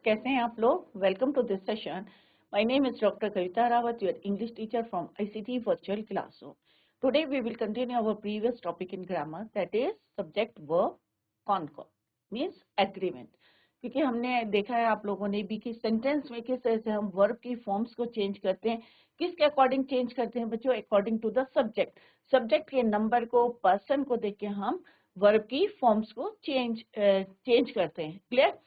कैसे हैं आप लोग? Welcome to this session. My name is doctor Kavita Rawat, your English teacher from ICT virtual classroom. Today we will continue our previous topic in grammar, that is subject verb concord means agreement. क्योंकि हमने देखा है आप लोगों ने भी कि sentence में किस तरह से हम वर्ब की फॉर्म्स को चेंज करते हैं. किसके अकॉर्डिंग चेंज करते हैं बच्चों? According to the subject. Subject के नंबर को, पर्सन को देख के हम वर्ब की फॉर्म्स को चेंज करते हैं. क्लियर?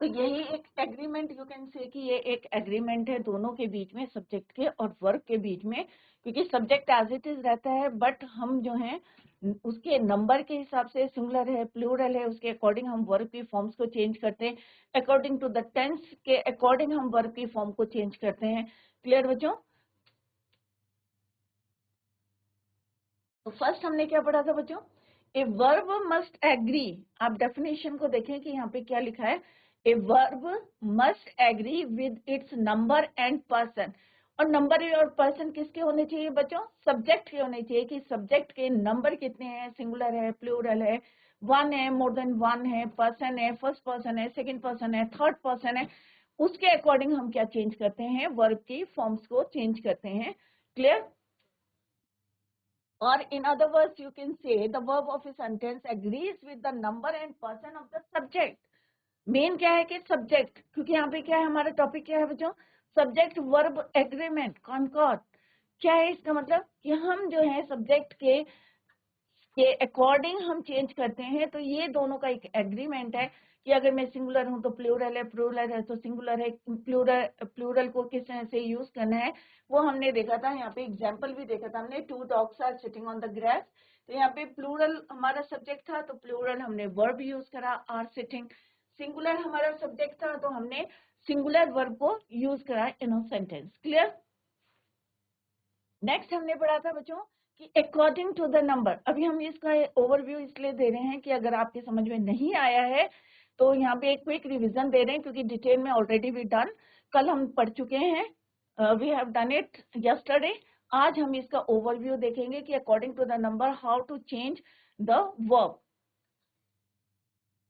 तो यही एक एग्रीमेंट, यू कैन से कि ये एक एग्रीमेंट है दोनों के बीच में, सब्जेक्ट के और वर्ब के बीच में. क्योंकि सब्जेक्ट एज इट इज रहता है, बट हम जो है उसके नंबर के हिसाब से, सिंगुलर है प्लूरल है, उसके अकॉर्डिंग हम वर्ब की फॉर्म्स को चेंज करते हैं. अकॉर्डिंग टू द टेंस के अकॉर्डिंग हम वर्ब की फॉर्म को चेंज करते हैं. क्लियर बच्चों? तो फर्स्ट हमने क्या पढ़ा था बच्चों? A verb must agree. आप डेफिनेशन को देखें कि यहाँ पे क्या लिखा है. A verb must agree with its number and person. और नंबर और पर्सन किसके होने चाहिए बच्चों? सब्जेक्ट के होने चाहिए. कि सब्जेक्ट के नंबर कितने हैं, सिंगुलर है, प्लूरल है, वन है, मोर देन वन है, पर्सन है, फर्स्ट पर्सन है, सेकंड पर्सन है, थर्ड पर्सन है. उसके अकॉर्डिंग हम क्या चेंज करते हैं? वर्ब की फॉर्म्स को चेंज करते हैं. Clear? Or in other words, you can say the verb of a sentence agrees with the number and person of the subject. Main क्या है कि सब्जेक्ट, क्योंकि यहाँ पे क्या है, हमारा टॉपिक क्या है बच्चों? Subject verb agreement concord. क्या है इसका मतलब? कि हम जो है सब्जेक्ट के अकॉर्डिंग हम चेंज करते हैं. तो ये दोनों का एक एग्रीमेंट है कि अगर मैं सिंगुलर हूं तो प्लूरल है, प्लूरल है तो सिंगुलर है. प्लूरल को किस तरह से यूज करना है वो हमने देखा था. यहाँ पे एग्जांपल भी देखा था हमने. 2 dogs are sitting on the grass. तो यहाँ पे प्लूरल हमारा सब्जेक्ट था, तो प्लूरल हमने वर्ब यूज करा, आर सिटिंग. सिंगुलर हमारा सब्जेक्ट था, तो हमने सिंगुलर वर्ब को यूज करा इन सेंटेंस. क्लियर? नेक्स्ट हमने पढ़ा था बच्चों कि अकॉर्डिंग टू द नंबर. अभी हम इसका ओवरव्यू इसलिए दे रहे हैं कि अगर आपके समझ में नहीं आया है तो यहाँ पे एक क्विक रिवीजन दे रहे हैं, क्योंकि डिटेल में ऑलरेडी वी डन. कल हम पढ़ चुके हैं, we have done it yesterday. आज हम इसका ओवरव्यू देखेंगे कि according to the number how to change the verb.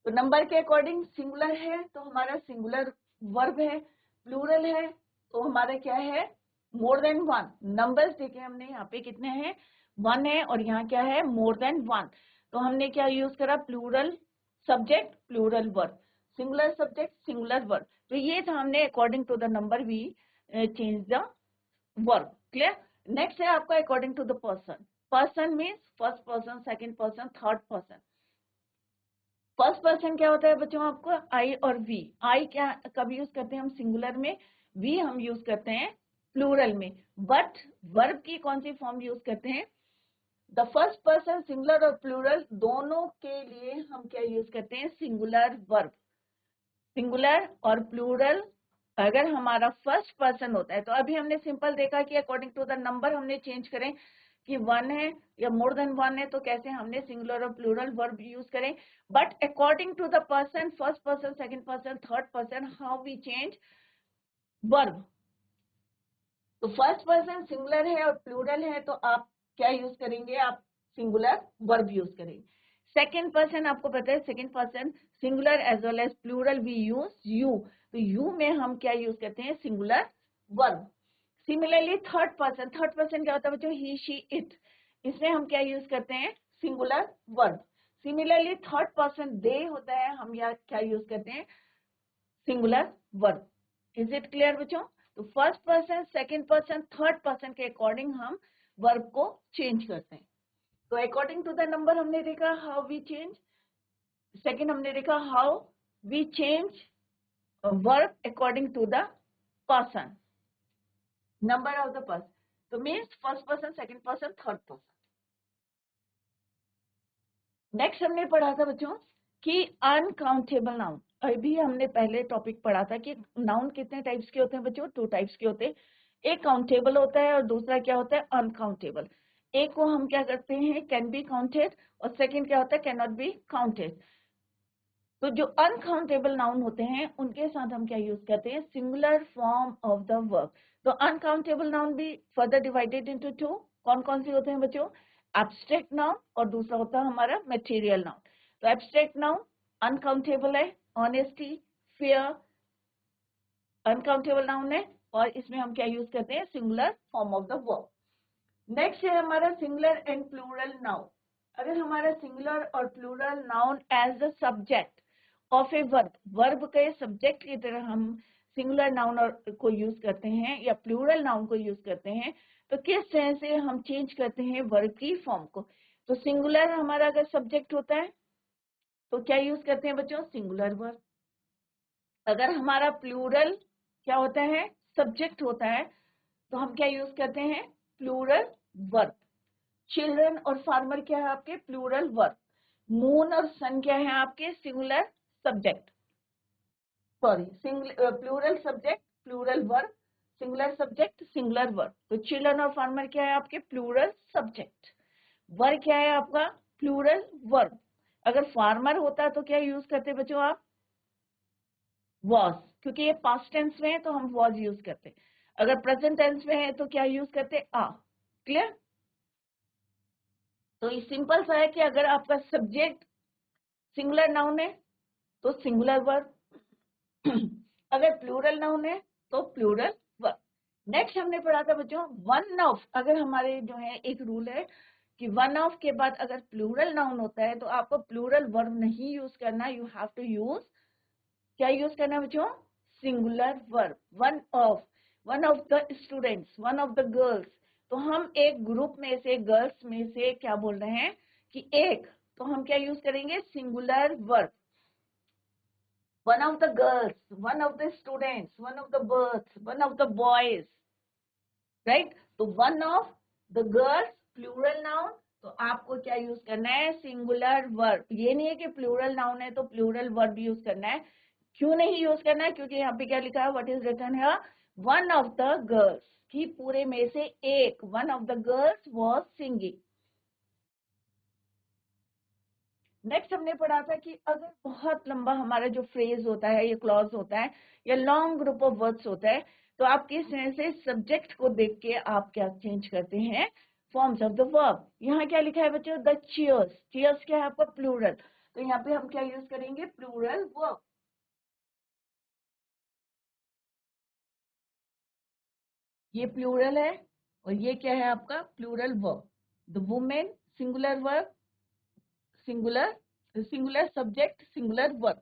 तो नंबर के अकॉर्डिंग सिंगुलर है तो हमारा सिंगुलर वर्ब है, प्लूरल है तो हमारा क्या है? More then one. नंबर्स देखे हमने यहाँ पे कितने हैं? 1 है, और यहाँ क्या है? More than 1. तो हमने क्या यूज करा? Plural subject, plural verb, singular subject, singular verb. तो ये था हमने according to the number we change the verb. Clear? Next है आपका according to the person. Person means first person, second person, third person. First person क्या होता है बच्चों आपको? आई और वी. आई क्या कब यूज करते हैं हम? सिंगुलर में. वी हम यूज करते हैं प्लूरल में. बट वर्ब की कौन सी फॉर्म यूज करते हैं? द फर्स्ट पर्सन सिंगुलर और प्लूरल दोनों के लिए हम क्या यूज करते हैं? Singular verb. सिंगुलर और प्लूरल अगर हमारा फर्स्ट पर्सन होता है, तो अभी हमने सिंपल देखा कि अकॉर्डिंग टू द नंबर हमने चेंज करें कि 1 है या मोर देन 1 है तो कैसे हमने सिंगुलर और प्लूरल वर्ब यूज करें. But according to the person, first person, second person, third person, how we change verb. तो फर्स्ट पर्सन सिंगुलर है और प्लूरल है तो आप क्या यूज करेंगे? आप सिंगुलर वर्ब यूज करेंगे. सेकंड पर्सन आपको पता है, second person singular as well as plural we use you. तो यू में हम क्या यूज करते हैं? Singular verb. Similarly third person क्या होता है बच्चों? He, she, it. इसमें हम क्या यूज करते हैं? Singular verb. Similarly third person they होता है, हम क्या यूज करते हैं? Singular verb. Is it clear बच्चों? तो first person, second person, third person के अकॉर्डिंग हम वर्ब को चेंज करते हैं. तो अकॉर्डिंग टू द नंबर हमने देखा हाउ वी चेंज. सेकंड हमने देखा how we change verb according to the person, number of the person. तो means first person, second person, third person. Next हमने पढ़ा था बच्चों कि अनकाउंटेबल नाउन. अभी हमने पहले टॉपिक पढ़ा था कि नाउन कितने टाइप्स के होते हैं बच्चों? 2 टाइप्स के होते हैं. एक काउंटेबल होता है और दूसरा क्या होता है? अनकाउंटेबल. एक को हम क्या करते हैं? कैन बी काउंटेड, और सेकंड क्या होता है? Can not be counted. तो जो अनकाउंटेबल नाउन होते हैं उनके साथ हम क्या यूज करते हैं? Singular form of the verb. तो अनकाउंटेबल नाउन भी फर्दर डिवाइडेड इनटू 2. कौन कौन से होते हैं बच्चों? एब्स्ट्रैक्ट नाउन और दूसरा होता है हमारा मटेरियल नाउन. तो एब्स्ट्रैक्ट नाउन अनकाउंटेबल है. ऑनेस्टी, फेयर अनकाउंटेबल नाउन है, और इसमें हम क्या यूज करते हैं, singular form of the verb. Next है हमारा सिंगुलर एंड प्लूरल नाउन। अगर हमारा सिंगुलर और plural noun as the subject of a verb, verb के सब्जेक्ट की तरह हम सिंगुलर नाउन को यूज करते हैं या प्लूरल नाउन को यूज करते हैं, तो किस तरह से हम चेंज करते हैं वर्ब की फॉर्म को। तो सिंगुलर हमारा अगर सब्जेक्ट होता है तो क्या यूज करते हैं बच्चों, सिंगुलर वर्ब। अगर हमारा प्लूरल क्या होता है, सब्जेक्ट होता है, तो हम क्या यूज करते हैं, प्लूरल वर्ब। चिल्ड्रन और फार्मर क्या है आपके, प्लूरल वर्ब। मून और सन क्या है आपके, singular subject, sorry plural subject plural verb, singular subject singular verb. तो चिल्ड्रन और फार्मर क्या है आपके, प्लूरल सब्जेक्ट। वर्ब क्या है आपका, प्लूरल वर्ब। अगर फार्मर होता तो क्या यूज करते बच्चों आप, वॉज, क्योंकि ये पास्ट टेंस में है तो हम वॉज यूज करते। अगर प्रेजेंट टेंस में है तो क्या यूज करते, आ। क्लियर। तो ये सिंपल सा है कि अगर आपका सब्जेक्ट सिंगुलर नाउन है तो सिंगुलर वर्ब, अगर प्लूरल नाउन है तो प्लूरल वर्ब। नेक्स्ट हमने पढ़ा था बच्चों वन ऑफ। अगर हमारे जो है एक रूल है कि वन ऑफ के बाद अगर प्लूरल नाउन होता है तो आपको प्लूरल वर्ब नहीं यूज करना, यू हैव टू यूज, क्या यूज करना बच्चों, singular verb. One of the students, one of the girls. तो हम एक ग्रुप में से, गर्ल्स में से क्या बोल रहे हैं कि एक, तो हम क्या यूज करेंगे, singular verb. one of the girls, one of the students, one of the birds, one of the boys, right? तो one of the girls plural noun, तो आपको क्या यूज करना है, सिंगुलर वर्ब। ये नहीं है कि प्लूरल नाउन है तो प्लूरल वर्ब यूज करना है। क्यों नहीं यूज करना है, क्योंकि यहाँ पे क्या लिखा है, व्हाट इज रिटन है, वन ऑफ द गर्ल्स, कि पूरे में से एक, one of the girls was singing. Next हमने पढ़ा था कि अगर बहुत लंबा हमारा जो फ्रेज होता है, या क्लॉज होता है, या लॉन्ग ग्रुप ऑफ वर्ड्स होता है, तो आप किस तरह से सब्जेक्ट को देख के आप क्या चेंज करते हैं, फॉर्म्स ऑफ द वर्ब। यहाँ क्या लिखा है बच्चों, द चेयर्स। चेयर्स क्या है आपका, प्लूरल, तो यहाँ पे हम क्या यूज करेंगे, प्लूरल वर्ब। ये प्लूरल है और ये क्या है आपका, plural verb. The women singular verb, singular, singular subject singular verb.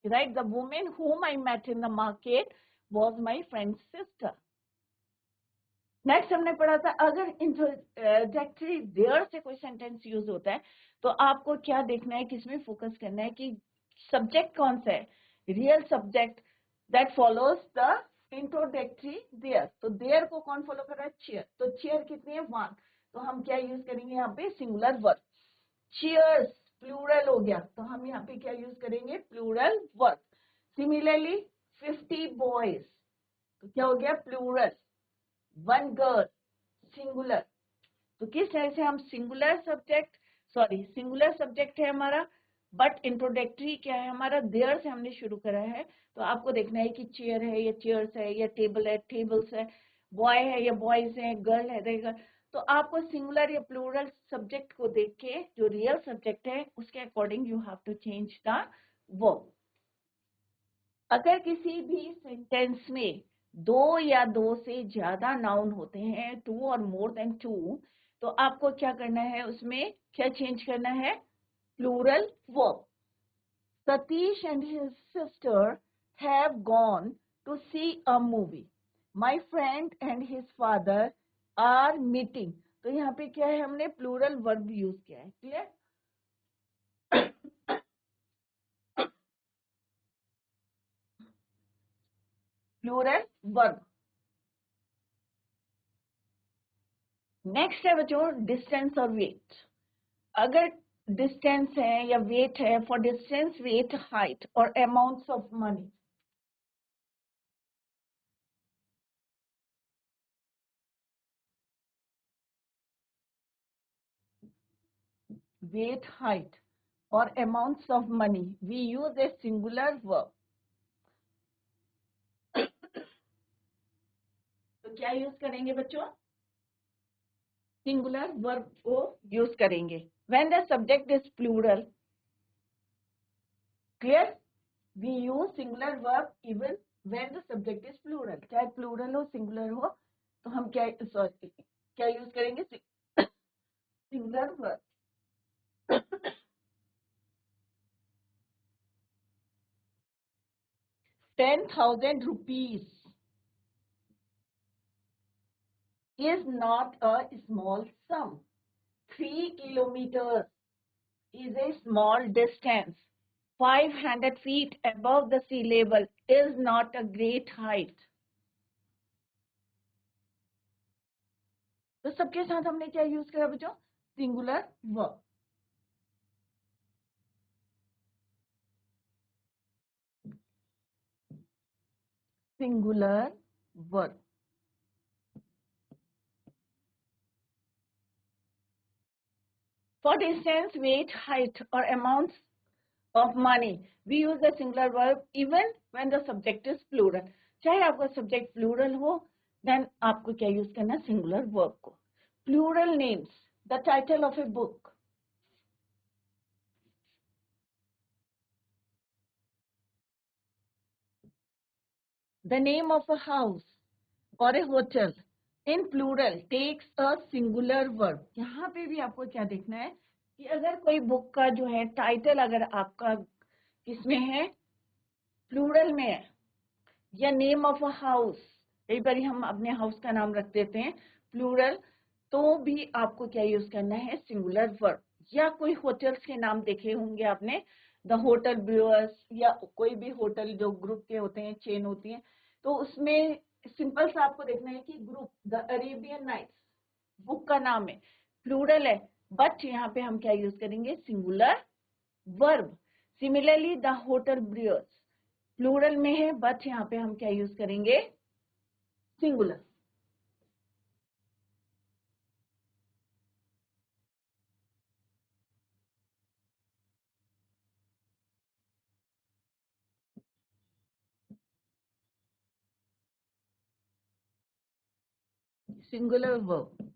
Right, the woman whom I met in the market was my friend's sister. Next हमने पढ़ा था अगर इंट्रोडक्टरी देयर से कोई सेंटेंस यूज होता है तो आपको क्या देखना है, किसमें फोकस करना है कि सब्जेक्ट कौन सा है, real subject that follows the introductory there. तो देयर को कौन फॉलो कर रहा है, चेयर। तो चेयर कितनी है, वन, तो हम क्या यूज करेंगे यहाँ पे, सिंगुलर वर्ब। चेयर्स प्लूरल हो गया, तो हम यहाँ पे क्या यूज करेंगे, प्लूरल वर्ब। सिमिलरली 50 बॉयज, तो क्या हो गया, प्लूरल। One girl singular. तो किस तरह से हम singular subject, sorry singular subject है हमारा, बट इंट्रोडक्टरी क्या है हमारा, देयर से हमने शुरू करा है। तो आपको देखना है कि चेयर है या चेयर्स है, या टेबल है टेबल्स है, बॉय है या बॉयज है, गर्ल है गर्ल। तो आपको सिंगुलर या प्लूरल सब्जेक्ट को देख के जो रियल सब्जेक्ट है उसके according you have to change the verb. अगर किसी भी सेंटेंस में दो या दो से ज्यादा नाउन होते हैं, टू और मोर देन टू, तो आपको क्या करना है, उसमें क्या चेंज करना है, plural verb. Satish and his sister have gone to see a movie. My friend and his father are meeting. तो यहाँ पे क्या है, हमने प्लूरल वर्ब यूज किया है। क्लियर। Plural verb. नेक्स्ट है बच्चों डिस्टेंस और वेट। अगर डिस्टेंस है या वेट है, फॉर डिस्टेंस वेट हाइट और amounts of money. Weight height और amounts of money we use a singular verb. तो क्या यूज करेंगे बच्चों, सिंगुलर वर्ब को यूज करेंगे when the subject is plural. Clear? We use singular verb even when the subject is plural. चाहे plural हो singular हो तो हम क्या क्या यूज करेंगे? Singular verb. 10,000 rupees is not a small sum. 3 kilometers is a small distance. 500 feet above the sea level is not a great height. तो सबके साथ हमने क्या यूज करा बच्चों? Singular verb. Singular verb. For distance, weight, height, or amounts of money, we use the singular verb even when the subject is plural. चाहे आपका subject plural हो, then आपको क्या use करना? Singular verb को. Plural names, the title of a book. The name of a house or a hotel in plural takes a singular verb. यहाँ पे भी आपको क्या देखना है कि अगर कोई बुक का जो है टाइटल अगर आपका किसमें है? प्लूरल में है, या नेम ऑफ अ हाउस, कई बार हम अपने हाउस का नाम रख देते हैं प्लूरल, तो भी आपको क्या यूज करना है? Singular verb. या कोई होटल्स के नाम देखे होंगे आपने, द होटल ब्रूअर्स, या कोई भी होटल जो ग्रुप के होते हैं, चेन होती है, तो उसमें सिंपल सा आपको देखना है कि group the Arabian Nights book का नाम है, प्लूरल है, बट यहाँ पे हम क्या यूज करेंगे? Singular verb. Similarly the hotel brewers plural में है, बट यहाँ पे हम क्या यूज करेंगे? Singular. Singular verb.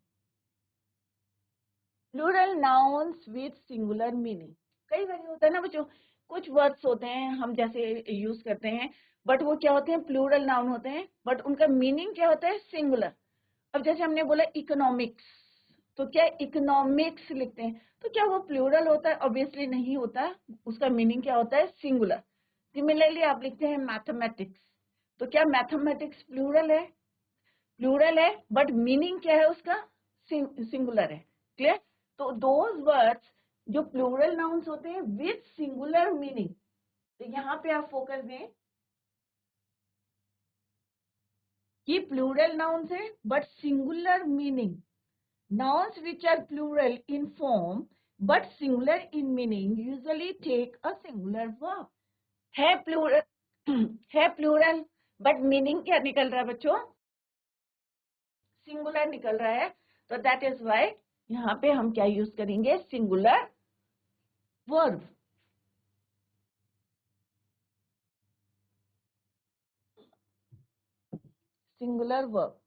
Plural nouns with singular meaning. कई बार होता है ना बच्चों, कुछ वर्ड्स होते हैं हम जैसे यूज करते हैं, बट वो क्या होते हैं? प्लूरल नाउन होते हैं, बट उनका मीनिंग क्या होता है? सिंगुलर। अब जैसे हमने बोला इकोनॉमिक्स, तो क्या इकोनॉमिक्स लिखते हैं, तो क्या वो प्लूरल होता है? ऑब्वियसली नहीं होता, उसका मीनिंग क्या होता है? सिंगुलर। सिमिलरली आप लिखते हैं मैथमेटिक्स, तो क्या मैथमेटिक्स प्लूरल है? प्लूरल है, बट मीनिंग क्या है उसका? सिंगुलर है। क्लियर? तो दोज वर्ड्स जो प्लूरल नाउन्स होते हैं विद सिंगुलर मीनिंग, तो यहाँ पे आप फोकस दें कि प्लूरल नाउन्स है but singular meaning. Nouns which are plural in form but singular in meaning usually take a singular verb. है plural है plural but meaning क्या निकल रहा है बच्चों? सिंगुलर निकल रहा है, तो दैट इज वाई यहाँ पे हम क्या यूज करेंगे? Singular verb. Singular verb.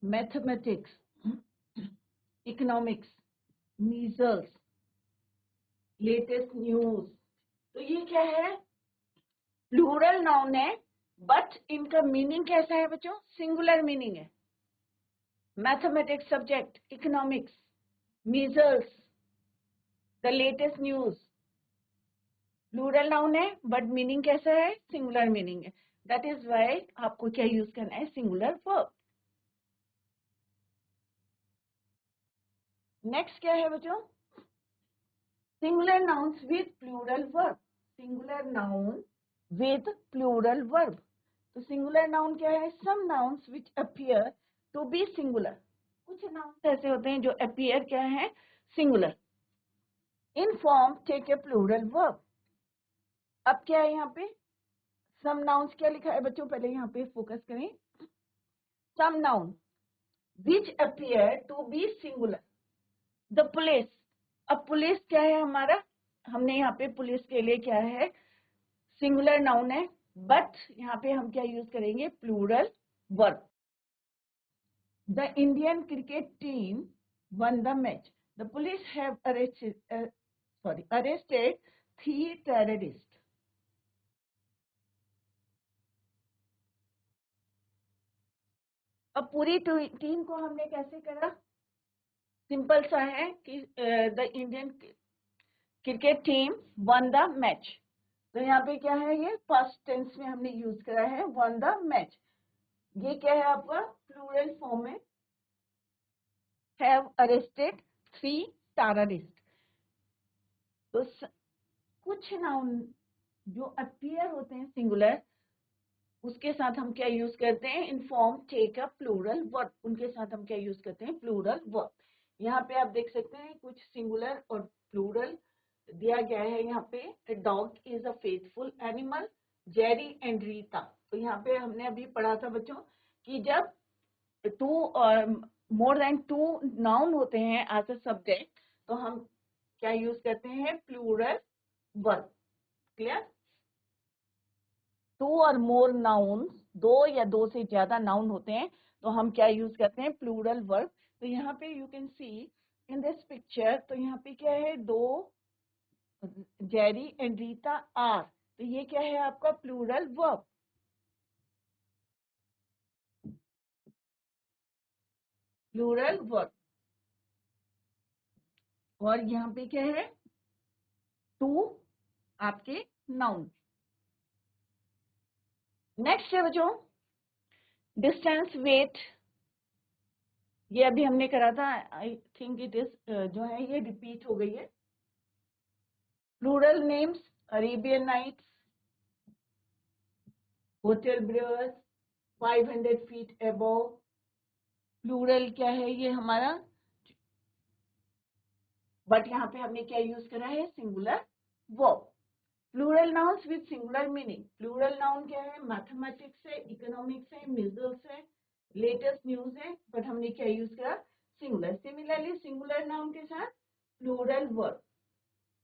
Mathematics, economics, measles, latest news, तो ये क्या है? प्लूरल नाउन है, बट इनका मीनिंग कैसा है बच्चों? सिंगुलर मीनिंग है। Mathematics subject, economics, measles, the latest news, plural noun है बट मीनिंग कैसा है? सिंगुलर मीनिंग है। दैट इज वाई आपको क्या यूज करना है? Singular verb. नेक्स्ट क्या है बच्चों? Singular nouns with plural verb. Singular noun with plural verb. तो सिंगुलर नाउन क्या है? Some nouns which appear to be singular. कुछ नाउन्स ऐसे होते हैं जो अपीयर क्या है? Singular. In form take a plural verb. अब क्या है यहाँ पे? सम नाउन्स क्या लिखा है बच्चों, पहले यहाँ पे फोकस करें। Some noun which appear to be singular, the police. अब पुलिस क्या है हमारा, हमने यहाँ पे पुलिस के लिए क्या है, सिंगुलर नाउन है, बट यहाँ पे हम क्या यूज करेंगे, plural verb. The Indian cricket team won the match, the police have arrested 3 terrorist. अब पूरी टीम को हमने कैसे करा, सिंपल सा है कि the Indian cricket team won the match, तो यहाँ पे क्या है, ये फर्स्ट टेंस में हमने यूज करा है वन द मैच। ये क्या है आपका प्लूरल फॉर्म में, हैव अरेस्टेड 3 टेररिस्ट। तो कुछ नाउन जो अपीयर होते हैं सिंगुलर, उसके साथ हम क्या यूज करते हैं, in form take a plural verb, उनके साथ हम क्या यूज करते हैं, प्लूरल वर्ब। यहाँ पे आप देख सकते हैं कुछ सिंगुलर और प्लूरल दिया गया है। यहाँ पे dog is a faithful animal, Jerry and Rita. तो यहाँ पे हमने अभी पढ़ा था बच्चों कि जब 2 और मोर देन 2 नाउन होते हैं एज अ सब्जेक्ट, तो हम क्या यूज करते हैं, प्लूरल वर्ब। क्लियर, 2 और मोर नाउन, 2 या 2 से ज्यादा नाउन होते हैं तो हम क्या यूज करते हैं, प्लूरल वर्ब। तो यहाँ पे you can see in this picture, तो यहाँ पे क्या है, 2 जेरी एंड रीता आर, तो ये क्या है आपका प्लूरल वर्ब। प्लूरल वर्ब, और यहाँ पे क्या है, 2 आपके नाउन। नेक्स्ट है बच्चों डिस्टेंस वेट, ये अभी हमने करा था, आई थिंक इट इज जो है ये रिपीट हो गई है। Plural names Arabian Nights, hotel brewers, 500 feet above. Plural क्या है ये हमारा, बट यहाँ पे हमने क्या यूज करा है, singular verb. Plural nouns with singular meaning, plural noun क्या है, मैथमेटिक्स है, इकोनॉमिक्स है, मिजल्स है, लेटेस्ट न्यूज है, बट हमने क्या यूज करा, सिंगुलर। सिमिलरली सिंगुलर नाउन के साथ प्लूरल वर्ब,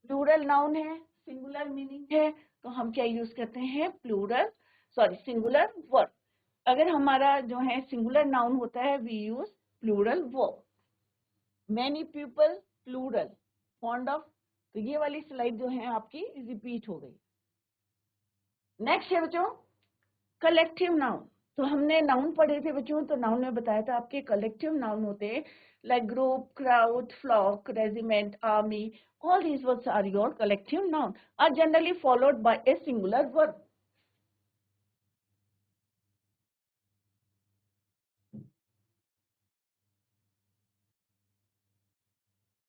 प्लूरल नाउन है, सिंगुलर मीनिंग है, तो हम क्या यूज करते हैं, सिंगुलर वर्ब। अगर हमारा जो है सिंगुलर नाउन होता है, we use plural verb. Many people plural, fond of, तो ये वाली स्लाइड जो है आपकी रिपीट हो गई। नेक्स्ट है बच्चों कलेक्टिव नाउन। तो हमने नाउन पढ़े थे बच्चों, तो नाउन में बताया था आपके कलेक्टिव नाउन होते हैं like group, crowd, flock, regiment, army. All these words are your collective noun, are generally followed by a singular verb.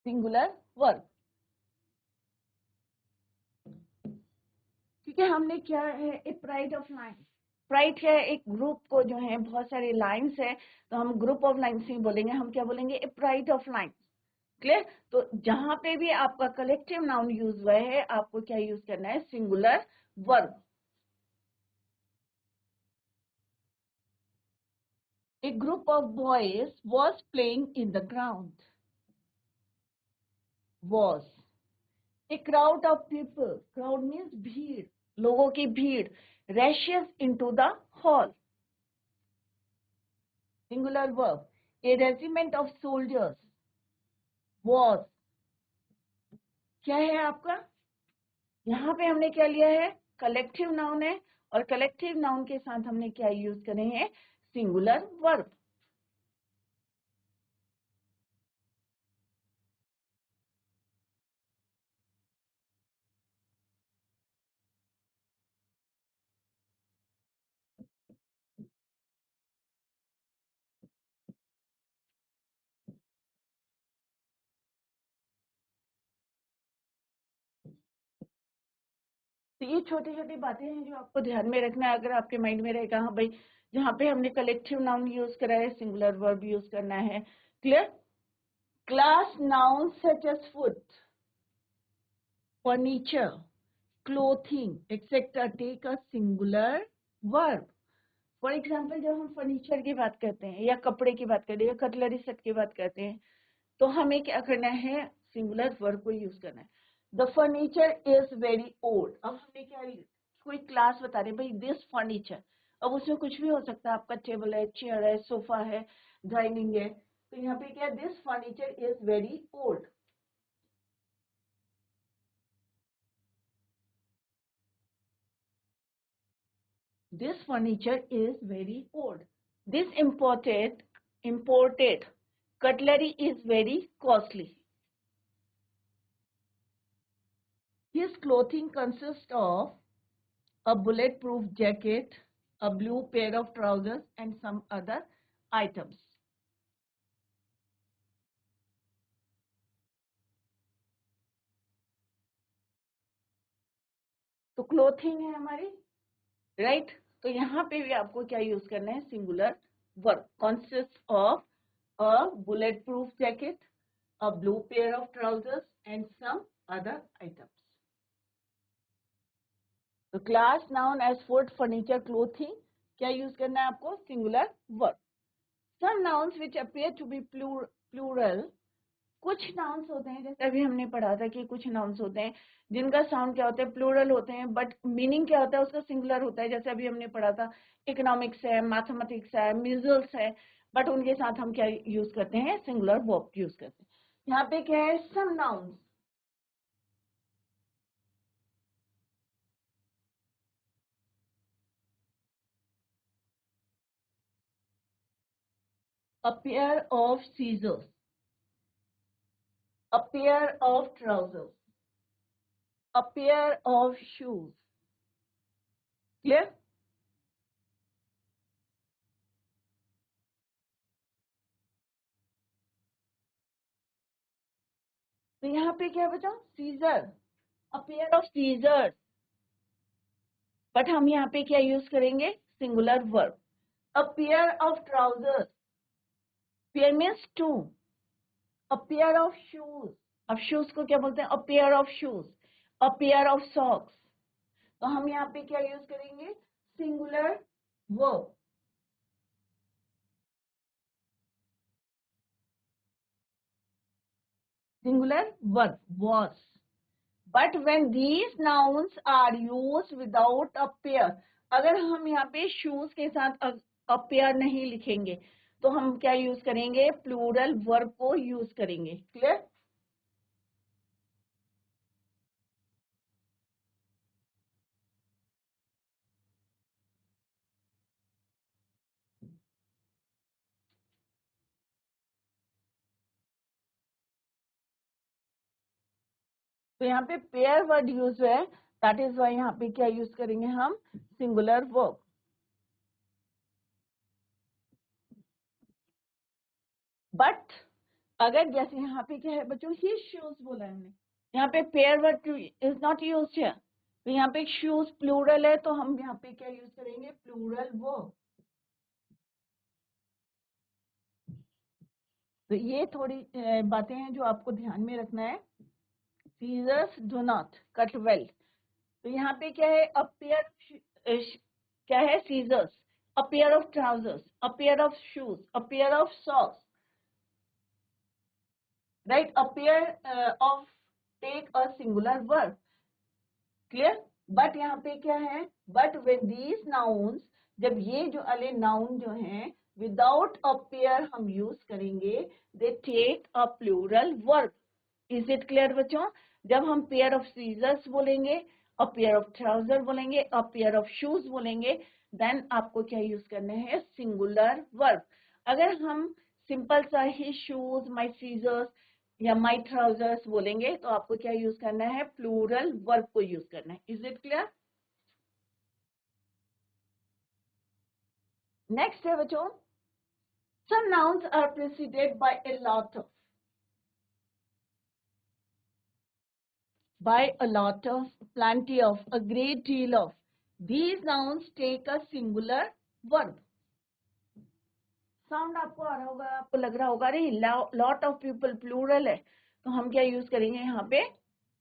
Singular verb. ठीक है, हमने क्या है, ए प्राइड ऑफ लाइन। प्राइड क्या है, एक ग्रुप को जो है बहुत सारे लाइन्स है, तो हम ग्रुप ऑफ लाइन्स ही बोलेंगे, हम क्या बोलेंगे, ए प्राइड ऑफ लाइन। क्लियर, तो जहां पे भी आपका कलेक्टिव नाउन यूज हुआ है, आपको क्या यूज करना है, singular verb. A group of boys was playing in the ground. Was. A crowd of people. Crowd means भीड़, लोगों की भीड़. Rushes into the hall. Singular verb. A regiment of soldiers. Was. क्या है आपका, यहाँ पे हमने क्या लिया है, कलेक्टिव नाउन है, और कलेक्टिव नाउन के साथ हमने क्या यूज करे हैं, सिंगुलर वर्ब। तो ये छोटी छोटी बातें हैं जो आपको ध्यान में रखना है, अगर आपके माइंड में रहेगा हाँ भाई जहाँ पे हमने कलेक्टिव नाउन यूज करा है, सिंगुलर वर्ब यूज करना है। Clear, class noun such as food, furniture, clothing, etc. take a singular verb. For example जब हम फर्नीचर की बात करते हैं या कपड़े की बात करते हैं या कटलरी सेट की बात करते हैं तो हमें क्या करना है, सिंगुलर वर्ब को यूज करना है. The furniture is very old. अब हमने क्या, कोई क्लास बता रहे भाई दिस फर्नीचर, अब उसमें कुछ भी हो सकता है, आपका टेबल है, चेयर है, सोफा है, डाइनिंग है, तो यहाँ पे क्या, this furniture is very old. This furniture is very old. This imported cutlery is very costly. His clothing consists of a bulletproof jacket, a blue pair of trousers, and some other items. तो clothing है हमारी, right? तो यहाँ पे भी आपको क्या use करना है, singular verb. consists of a bulletproof jacket, a blue pair of trousers, and some other items. तो class noun as food, furniture, clothing, क्या यूज करना है आपको, singular verb. Some nouns which appear to be plural. कुछ nouns होते हैं, जैसे अभी हमने पढ़ा था कि कुछ नाउन्स होते हैं जिनका साउंड क्या होता है, प्लूरल होते हैं, बट मीनिंग क्या होता है उसका, सिंगुलर होता है. जैसे अभी हमने पढ़ा था इकोनॉमिक्स है, मैथमेटिक्स है, म्यूजिक्स है, बट उनके साथ हम क्या यूज करते हैं, सिंगुलर वर्ब यूज करते हैं. यहाँ पे क्या है, some nouns. A pair of scissors, a pair of trousers, a pair of shoes. Clear? तो यहाँ पे क्या बचा, scissor, a pair of scissors. But हम यहाँ पे क्या यूज करेंगे, singular verb. a pair of trousers, pair means two. a pair of shoes, अब शूज को क्या बोलते हैं, a pair of shoes. a pair of socks. तो हम यहाँ पे क्या यूज करेंगे, singular verb. Singular verb was. But when these nouns are used without a pair, अगर हम यहाँ पे shoes के साथ a pair नहीं लिखेंगे तो हम क्या यूज करेंगे, प्लूरल वर्ब को यूज करेंगे. क्लियर? तो यहाँ पे पेयर वर्ड यूज है, दैट इज वाई यहाँ पे क्या यूज करेंगे हम, सिंगुलर वर्ब. बट अगर जैसे यहाँ पे क्या है बच्चों, ही शूज बोला है हमने, यहाँ पे pair word is not use है, तो यहाँ पे शूज प्लूरल है, तो हम यहाँ पे क्या यूज करेंगे, प्लूरल वर्ब. तो ये थोड़ी बातें हैं जो आपको ध्यान में रखना है. Scissors do not cut well. तो यहाँ पे क्या है, अ पेयर, क्या है, scissors, a pair of trousers, a pair of shoes, a pair of socks, right. A pair of, take a singular verb. Clear? But यहाँ पे क्या है, बट व्हेन दीज नाउन्स, जब ये जो अले नाउन जो हैं विदाउट अ पेयर हम यूज करेंगे, they take a plural verb. Is it clear बच्चों? जब हम पेयर ऑफ सीजर्स बोलेंगे, अ पेयर ऑफ ट्राउजर बोलेंगे, अ पेयर ऑफ शूज बोलेंगे, देन आपको क्या यूज करना है, सिंगुलर वर्ब. अगर हम सिंपल सा ही शूज, माय सीजर्स या माय ट्राउजर्स बोलेंगे तो आपको क्या यूज करना है, प्लूरल वर्ब को यूज करना है. Is it clear? नेक्स्ट है बच्चों, some nouns are preceded by a lot of, plenty of, a great deal of. These nouns take a singular verb. Sound आपको आ रहा होगा, आपको लग रहा होगा अरे लॉट ऑफ पीपल प्लूरल है, तो हम क्या यूज करेंगे यहाँ पे,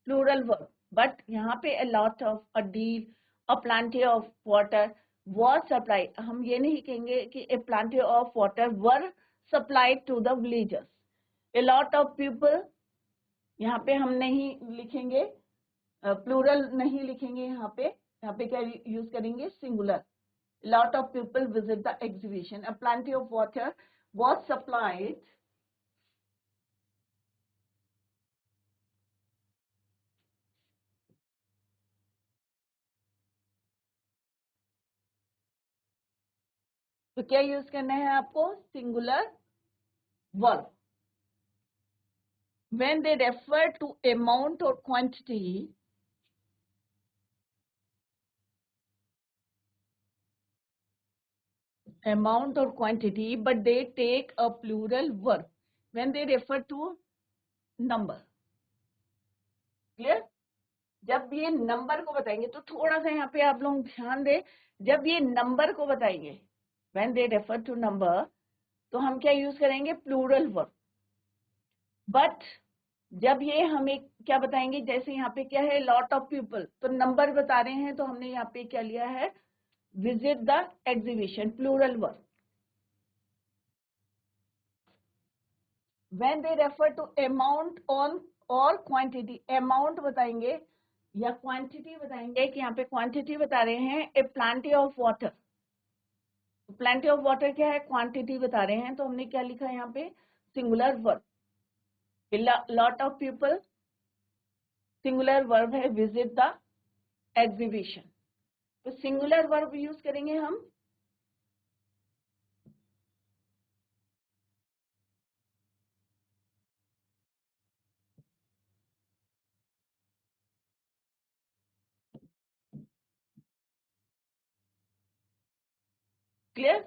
प्लूरल वर्ब. बट यहाँ पे a lot of, a deal, a plenty of water was supplied. हम ये नहीं कहेंगे कि a plenty of water were supplied to the villagers. A lot of people, यहाँ पे हम नहीं लिखेंगे, प्लूरल नहीं लिखेंगे, यहाँ पे क्या यूज करेंगे, singular. Lot of people visit the exhibition. A plenty of water was supplied तो क्या यूज करना है आपको, singular verb. When they refer to amount or quantity, but they take a plural verb when they refer to number. Clear. जब ये number को बताएंगे तो थोड़ा सा यहाँ पे आप लोग ध्यान दें, जब ये नंबर को बताएंगे when they refer to number, तो हम क्या यूज करेंगे, प्लूरल वर्ब. बट जब ये हमें क्या बताएंगे, जैसे यहाँ पे क्या है, लॉट ऑफ पीपल, तो नंबर बता रहे हैं, तो हमने यहाँ पे क्या लिया है, visit the exhibition, plural verb. When they refer to amount on और क्वांटिटी, अमाउंट बताएंगे या क्वांटिटी बताएंगे, कि यहाँ पे क्वांटिटी बता रहे हैं, a plenty of water. Plenty of water क्या है, क्वांटिटी बता रहे हैं, तो हमने क्या लिखा है यहाँ पे, singular verb. Lot of people, singular verb है, विजिट द एग्जीबिशन. तो सिंगुलर वर्ब यूज करेंगे हम. Clear?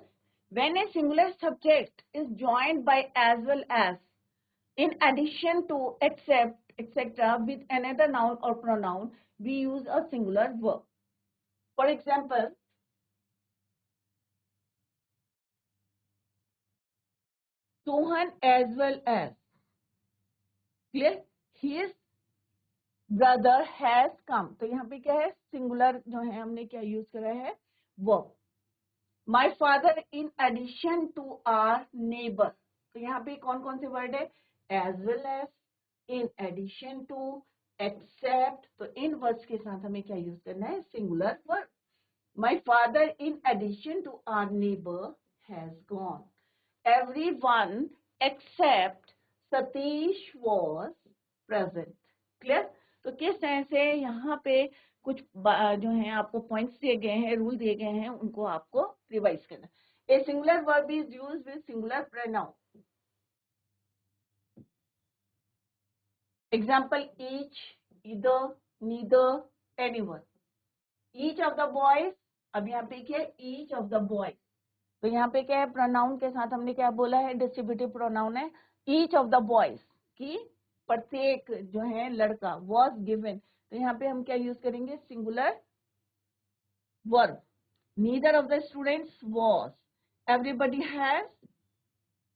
When a singular subject is joined by as well as, in addition to, except, etc. with another noun or pronoun, we use a singular verb. For example, Sohan as well as. Clear? His brother has come. तो यहाँ पे क्या है, singular जो है हमने क्या use करा है, verb. My father in addition to our neighbor. तो यहाँ पे कौन कौन से वर्ड है, as well as, in addition to, except. तो इन वर्ड्स के साथ हमें क्या यूज करना है, singular word. My father in addition to our neighbor has gone. Everyone except Satish was present. Clear? तो किस तरह से यहाँ पे कुछ जो है आपको पॉइंट्स दिए गए हैं, रूल दिए गए हैं, उनको आपको रिवाइज करना. ए singular verb is used with singular pronoun. Example, each, either, neither, anyone. Each of the boys, अब यहाँ पे क्या है, ईच ऑफ द बॉयज. तो यहाँ पे क्या है, प्रोनाउन के साथ हमने क्या बोला है, डिस्ट्रीब्यूटिव प्रोनाउन है. ईच ऑफ द बॉयज की प्रत्येक जो है लड़का, वॉज गिवन. तो यहाँ पे हम क्या यूज करेंगे, singular verb. Neither of the students was. Everybody has.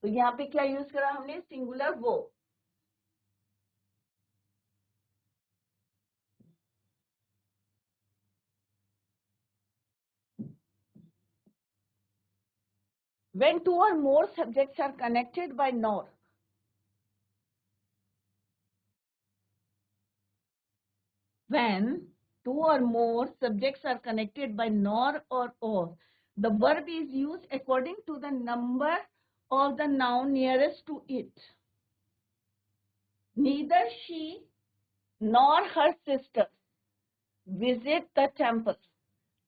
तो यहाँ पे क्या यूज करा हमने, singular verb. When two or more subjects are connected by nor. When two or more subjects are connected by nor or, the verb is used according to the number of the noun nearest to it. Neither she nor her sister visit the temple.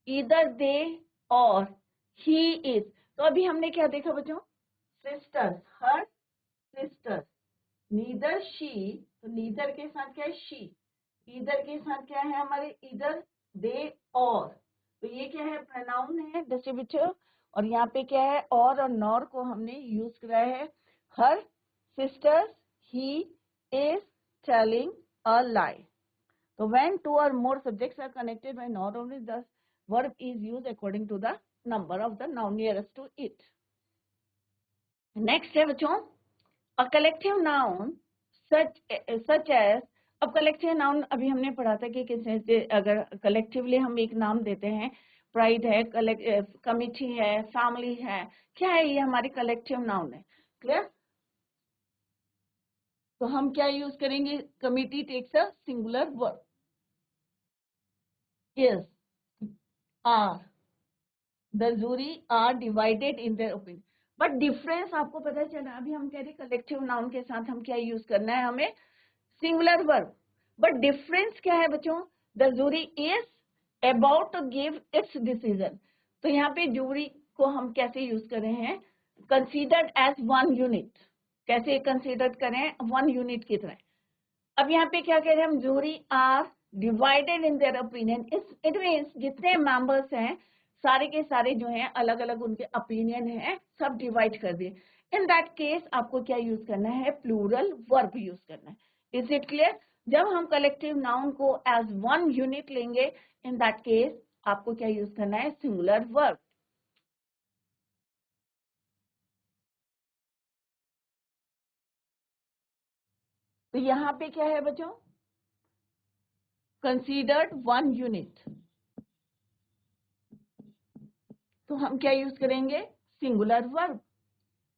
Either they or he is. तो अभी हमने क्या देखा बच्चों, sisters, her sisters. Neither she, तो neither के साथ क्या है, she. Either के साथ क्या है हमारे, either, they or. तो ये क्या है, प्रोनाउन है, डिस्ट्रीब्यूटिव. और यहाँ पे क्या है, और नॉर को हमने यूज करा है. Her sisters, he is telling a lie. तो when two or more subjects are connected by nor only, the verb is used according to the number of the noun nearest to it. Next है बच्चों, a collective noun such as अब collective noun अभी हमने पढ़ा था कि किसी अगर कलेक्टिवली हम एक नाम देते हैं, प्राइड है, कमिटी है, फैमिली है, क्या है ये हमारी कलेक्टिव नाउन है। क्लियर? तो हम क्या यूज करेंगे, committee takes a singular verb, is, are, the jury are divided in their opinion. But difference आपको पता चला, अभी हम कह रहे कलेक्टिव नाउन के साथ हम क्या यूज करना है, हमें सिंगुलर वर्ब। बट डिफरेंस क्या है बच्चों, the jury is about to give its decision. तो यहाँ पे जूरी को हम कैसे यूज कर रहे हैं, कंसीडर्ड एज वन यूनिट, कैसे कंसीडर करें, वन यूनिट की तरह। अब यहाँ पे क्या कह रहे हैं हम, jury are divided in their opinion, it means जितने मेंबर्स हैं सारे के सारे जो हैं अलग अलग उनके ओपिनियन हैं, सब डिवाइड कर दिए। इन दैट केस आपको क्या यूज करना है, प्लूरल वर्ब यूज करना है। Is it clear? जब हम कलेक्टिव नाउन को एज वन यूनिट लेंगे, इन दैट केस आपको क्या यूज करना है, सिंगुलर वर्ब। तो यहाँ पे क्या है बच्चों, कंसीडर्ड वन यूनिट, तो हम क्या यूज करेंगे, सिंगुलर वर्ब।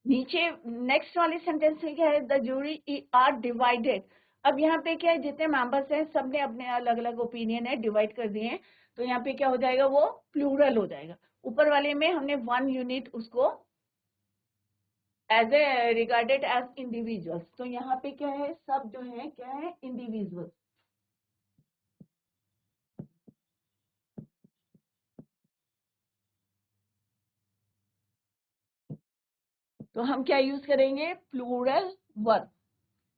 नीचे नेक्स्ट वाली सेंटेंस में क्या है, द जूरी आर डिवाइडेड। अब यहाँ पे क्या है, जितने मेंबर्स हैं सबने अपने अलग अलग ओपिनियन है, डिवाइड कर दिए हैं, तो यहाँ पे क्या हो जाएगा, वो प्लूरल हो जाएगा। ऊपर वाले में हमने वन यूनिट उसको as a regarded as individuals, तो यहाँ पे क्या है, सब जो है क्या है, इंडिविजुअल। तो हम क्या यूज करेंगे, plural verb.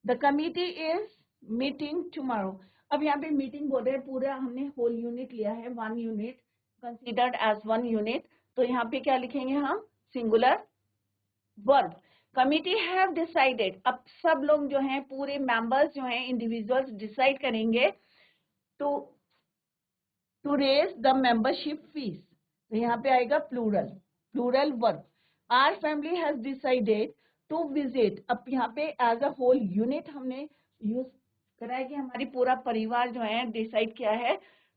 The committee is meeting tomorrow. अब यहाँ पे मीटिंग बोल रहे हैं, पूरा हमने होल यूनिट लिया है, one unit considered as one unit, तो यहाँ पे क्या लिखेंगे हम, singular verb. Committee have decided, अब सब लोग जो हैं पूरे मेंबर्स जो हैं इंडिविजुअल्स डिसाइड करेंगे to to raise the membership fees, तो यहाँ पे आएगा plural, plural verb. Our family has decided to visit, अब यहाँ पे एज अ होल यूनिट हमने यूज करा है कि हमारी पूरा परिवार जो है डिसाइड किया है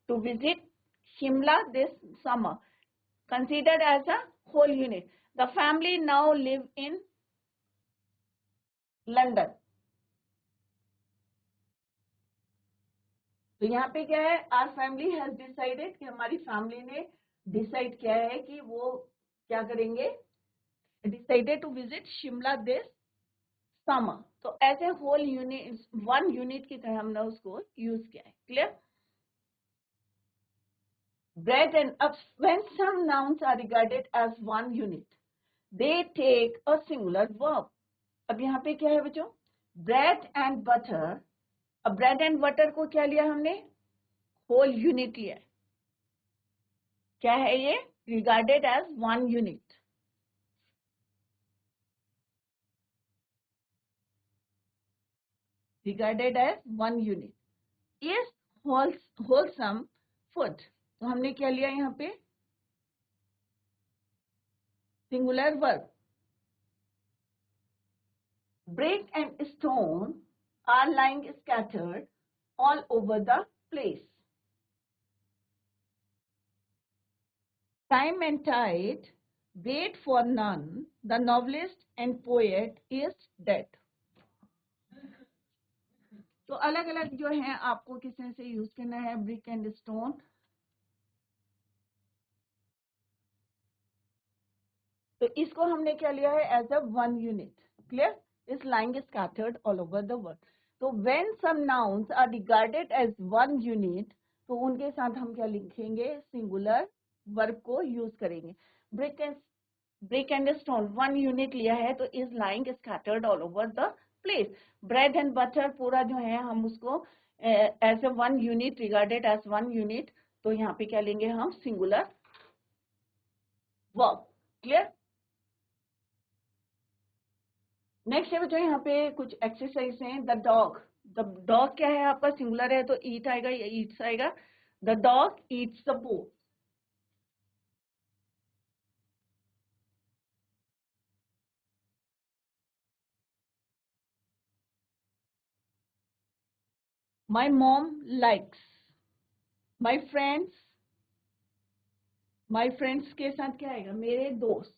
to visit Shimla this summer, considered as a whole unit. The family now live in London, तो यहाँ पे क्या है, आर फैमिली हैज डिसाइडेड, कि हमारी फैमिली ने डिसाइड किया है कि वो क्या करेंगे, decided to visit Shimla this summer. तो ऐसे होल यूनिट, वन यूनिट की तरह हमने उसको यूज किया है। क्लियर? ब्रेड एंड, अब when some nouns are regarded as one unit, they take a singular verb. अब यहाँ पे क्या है बच्चों, ब्रेड एंड बटर। अब ब्रेड एंड बटर को क्या लिया हमने, होल यूनिट लिया है। क्या है ये, regarded as one unit, regarded as one unit, is wholesome food। तो हमने क्या लिया यहाँ पे, singular verb. Brick and stone are lying scattered all over the place. Time and tide wait for none, the novelist and poet is dead। तो अलग अलग जो है आपको किसने से यूज करना है, ब्रिक एंड स्टोन। तो इसको हमने क्या लिया है, as a one unit. Clear? Is lying scattered all over the world. तो when some nouns are regarded as one unit, तो उनके साथ हम क्या लिखेंगे, सिंगुलर वर्ब को यूज करेंगे। Brick and stone one unit लिया है, तो is lying scattered all over the place. Bread and butter पूरा जो है हम उसको as a one unit, regarded as one unit, तो यहाँ पे क्या लेंगे हम, सिंगुलर वर्ब। क्लियर? नेक्स्ट है बच्चों, यहाँ पे कुछ एक्सरसाइज हैं। द डॉग क्या है आपका, सिंगुलर है तो ईट आएगा या ईट्स आएगा। The dog eats the board. My mom likes, my friends के साथ क्या आएगा, मेरे दोस्त।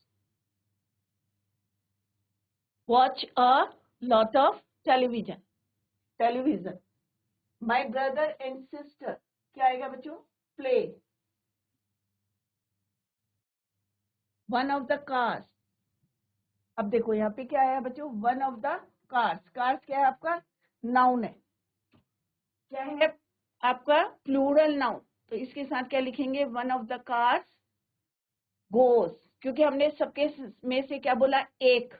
Watch a lot of television. My brother and sister क्या आएगा बच्चों, play. One of the cars, अब देखो यहाँ पे क्या है बच्चों, one of the cars. Cars क्या है आपका, नाउन है। क्या है आपका, प्लूरल नाउन। तो इसके साथ क्या लिखेंगे, one of the cars goes, क्योंकि हमने सबके में से क्या बोला, एक।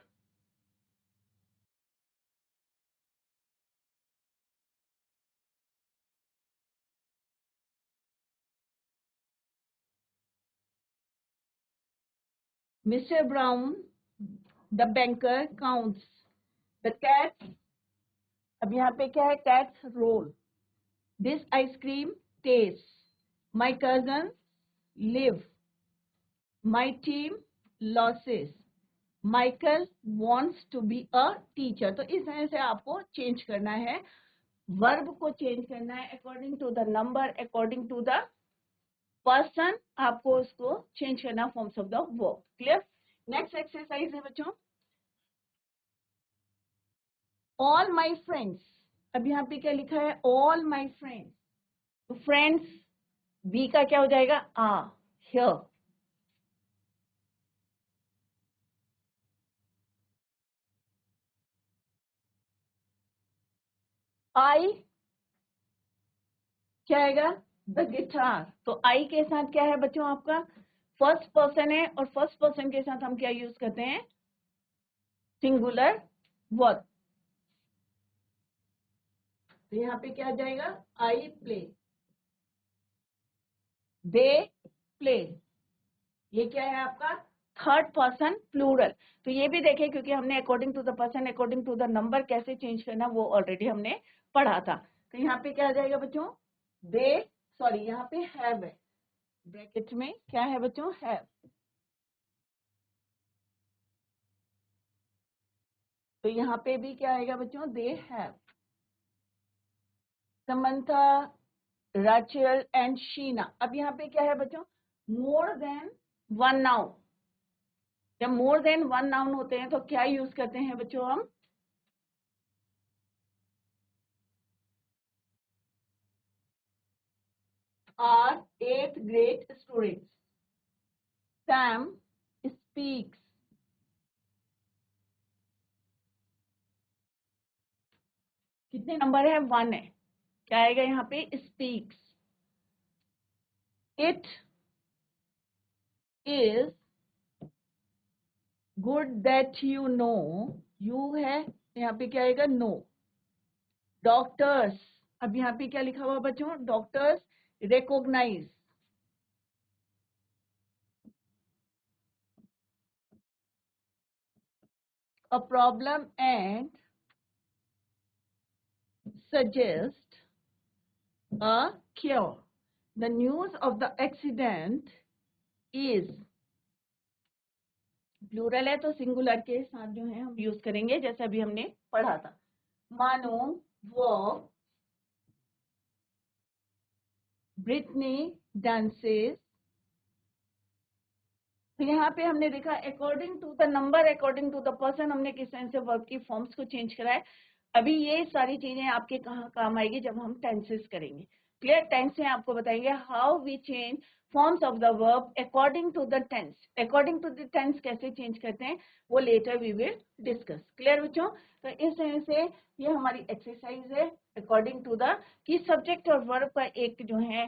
Mister Brown the banker counts the cats, अब यहाँ पे क्या है, cats roll. This ice cream taste, my cousin live, my team loses, Michael wants to be a teacher. तो इस तरह से आपको चेंज करना है, वर्ब को चेंज करना है according to the number, according to the person, आपको उसको चेंज करना forms of the verb. Clear. Next exercise है बच्चों, ऑल माई फ्रेंड्स। अब यहाँ पे क्या लिखा है, ऑल माई फ्रेंड्स। तो फ्रेंड्स बी का क्या हो जाएगा, आ, हियर। आई क्या आएगा, द गिटार। तो आई के साथ क्या है बच्चों आपका, फर्स्ट पर्सन है, और फर्स्ट पर्सन के साथ हम क्या यूज करते हैं, सिंगुलर वर्ब। तो यहाँ पे क्या आ जाएगा, आई प्ले, दे प्ले। ये क्या है आपका, थर्ड पर्सन प्लूरल। तो ये भी देखें, क्योंकि हमने according to the person, according to the number कैसे चेंज करना वो ऑलरेडी हमने पढ़ा था। तो यहाँ पे क्या आ जाएगा बच्चों, दे, सॉरी यहाँ पे हैव है, ब्रैकेट में क्या है बच्चों, हैव। तो यहाँ पे भी क्या आएगा बच्चों, they have. Samantha, Rachel and Sheena. अब यहाँ पे क्या है बच्चों, मोर देन वन नाउन। जब मोर देन वन नाउन होते हैं तो क्या यूज करते हैं बच्चों हम, are 8th grade students. Sam speaks, कितने नंबर है, वन है। क्या आएगा यहाँ पे, speaks. It is good that you know, you है यहाँ पे क्या आएगा, नो। डॉक्टर्स, अब यहाँ पे क्या लिखा हुआ बच्चों, doctors recognise a problem and suggest a cure. The news of the accident is, plural है तो सिंगुलर के साथ जो है हम यूज करेंगे, जैसे अभी हमने पढ़ा था। मानो वो, ब्रिटनी डांसेस। तो यहाँ पे हमने देखा according to the number, according to the person, हमने किस तरह से वर्ब की फॉर्म्स को चेंज करा है। अभी ये सारी चीजें आपके कहाँ काम आएगी, जब हम टेंसेस करेंगे। क्लियर। टेंस में आपको बताएंगे how we change forms of the verb according to the tense. According to the tense कैसे चेंज करते हैं वो later we will discuss. Clear बच्चों। तो इस तरह से ये हमारी एक्सरसाइज है अकॉर्डिंग टू द, कि सब्जेक्ट और वर्ब का एक जो है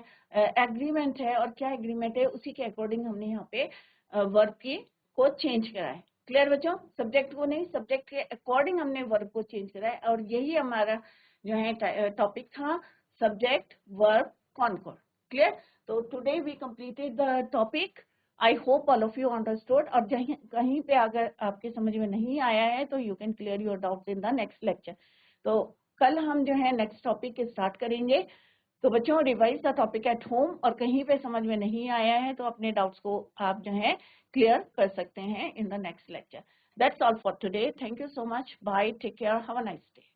एग्रीमेंट है, और क्या एग्रीमेंट है उसी के अकॉर्डिंग हमने यहाँ पे वर्ब की को चेंज करा है। क्लियर बच्चों। सब्जेक्ट को नहीं, सब्जेक्ट के अकॉर्डिंग हमने वर्ब को चेंज करा है, और यही हमारा जो है टॉपिक था, सब्जेक्ट वर्ब कॉनकॉर्ड। क्लियर। तो today we completed the topic. I hope all of you understood. और कहीं पे अगर आपके समझ में नहीं आया है तो you can clear your doubts in the next lecture. तो कल हम जो है नेक्स्ट टॉपिक स्टार्ट करेंगे। तो बच्चों revise the topic at home, और कहीं पे समझ में नहीं आया है तो अपने डाउट्स को आप जो है क्लियर कर सकते हैं in the next lecture. That's all for today. Thank you so much. Bye, take care, have a nice day.